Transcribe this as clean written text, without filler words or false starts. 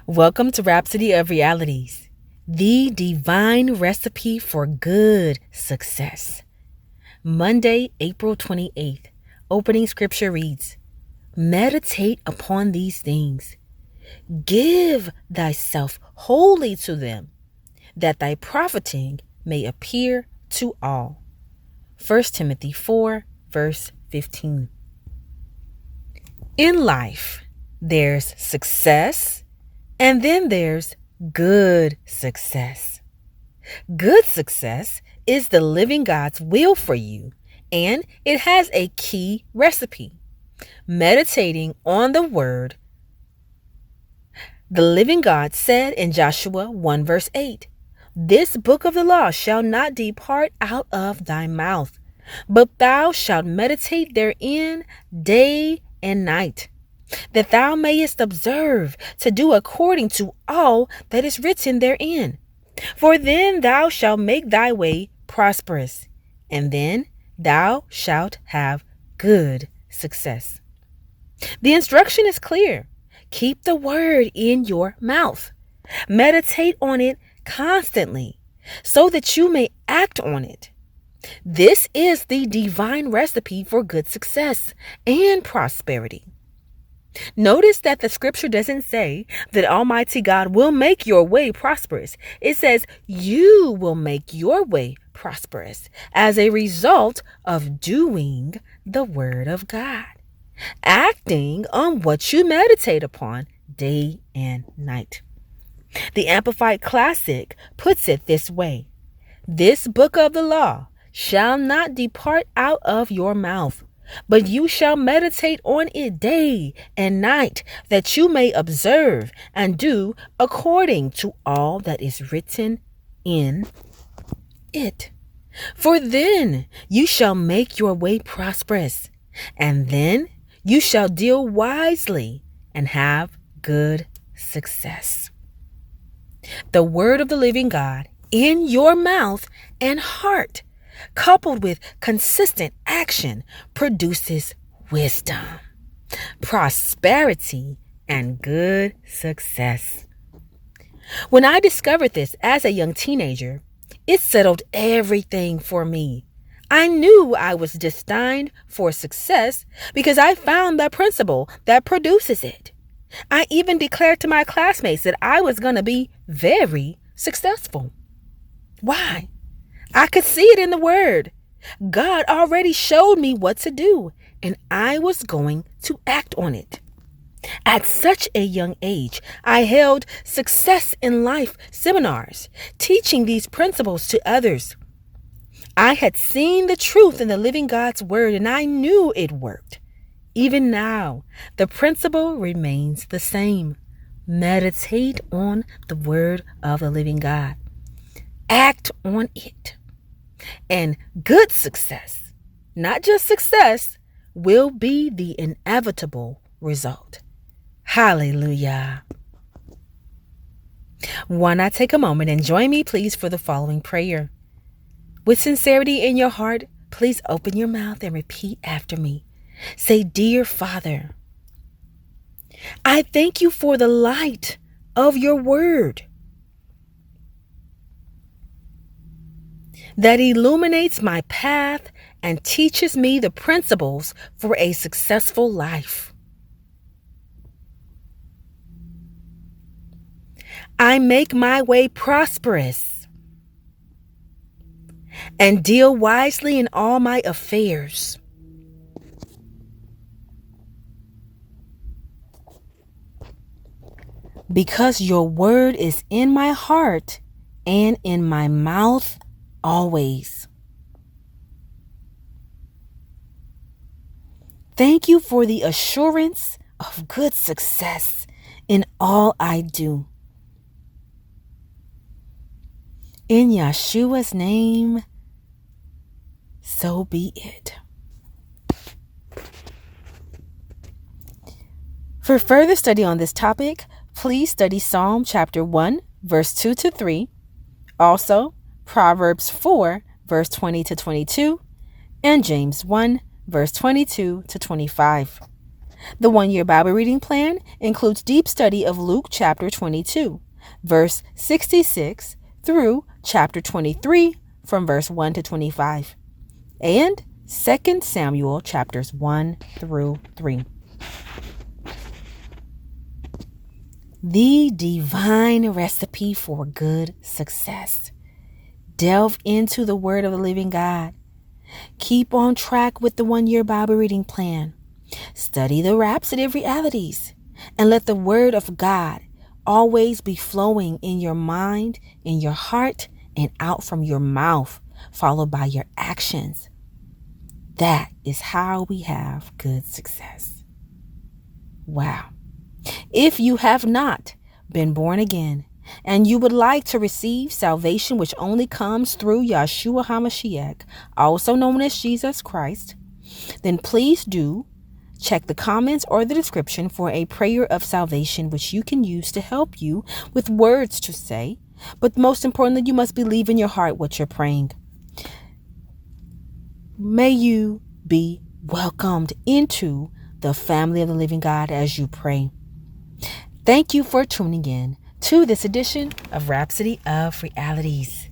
Welcome to Rhapsody of Realities, the divine recipe for good success. Monday, April 28th, opening scripture reads, Meditate upon these things. Give thyself wholly to them, that thy profiting may appear to all. 1 Timothy 4, verse 15. In life, there's success, and then there's good success. Good success is the living God's will for you, and it has a key recipe. Meditating on the word, the living God said in Joshua 1 verse 8, This book of the law shall not depart out of thy mouth, but thou shalt meditate therein day and night, that thou mayest observe to do according to all that is written therein. For then thou shalt make thy way prosperous, and then thou shalt have good success. The instruction is clear. Keep the word in your mouth. Meditate on it constantly so that you may act on it. This is the divine recipe for good success and prosperity. Notice that the scripture doesn't say that Almighty God will make your way prosperous. It says you will make your way prosperous as a result of doing the word of God, acting on what you meditate upon day and night. The Amplified Classic puts it this way: This book of the law shall not depart out of your mouth, but you shall meditate on it day and night, that you may observe and do according to all that is written in it. For then you shall make your way prosperous, and then you shall deal wisely and have good success. The word of the living God in your mouth and heart, coupled with consistent action, produces wisdom, prosperity, and good success. When I discovered this as a young teenager, it settled everything for me. I knew I was destined for success because I found the principle that produces it. I even declared to my classmates that I was going to be very successful. Why? I could see it in the word. God already showed me what to do, and I was going to act on it. At such a young age, I held success in life seminars, teaching these principles to others. I had seen the truth in the living God's word, and I knew it worked. Even now, the principle remains the same. Meditate on the word of the living God. Act on it. And good success, not just success, will be the inevitable result. Hallelujah. Why not take a moment and join me, please, for the following prayer? With sincerity in your heart, please open your mouth and repeat after me. Say, Dear Father, I thank you for the light of your word that illuminates my path and teaches me the principles for a successful life. I make my way prosperous and deal wisely in all my affairs. Because your word is in my heart and in my mouth always. Thank you for the assurance of good success in all I do. In Yeshua's name, so be it. For further study on this topic, please study Psalm chapter 1, verse 2 to 3. Also, Proverbs 4, verse 20 to 22, and James 1, verse 22 to 25. The one-year Bible reading plan includes deep study of Luke chapter 22, verse 66 through chapter 23 from verse 1 to 25, and 2 Samuel chapters 1 through 3. The divine recipe for good success. Delve into the Word of the living God. Keep on track with the one-year Bible reading plan. Study the Rhapsody of Realities. And let the Word of God always be flowing in your mind, in your heart, and out from your mouth, followed by your actions. That is how we have good success. Wow. If you have not been born again and you would like to receive salvation which only comes through Yashuwa Hamashiac, also known as Jesus Christ, then please do check the comments or the description for a prayer of salvation which you can use to help you with words to say. But most importantly, you must believe in your heart what you're praying. May you be welcomed into the family of the living God as you pray. Thank you for tuning in to this edition of Rhapsody of Realities.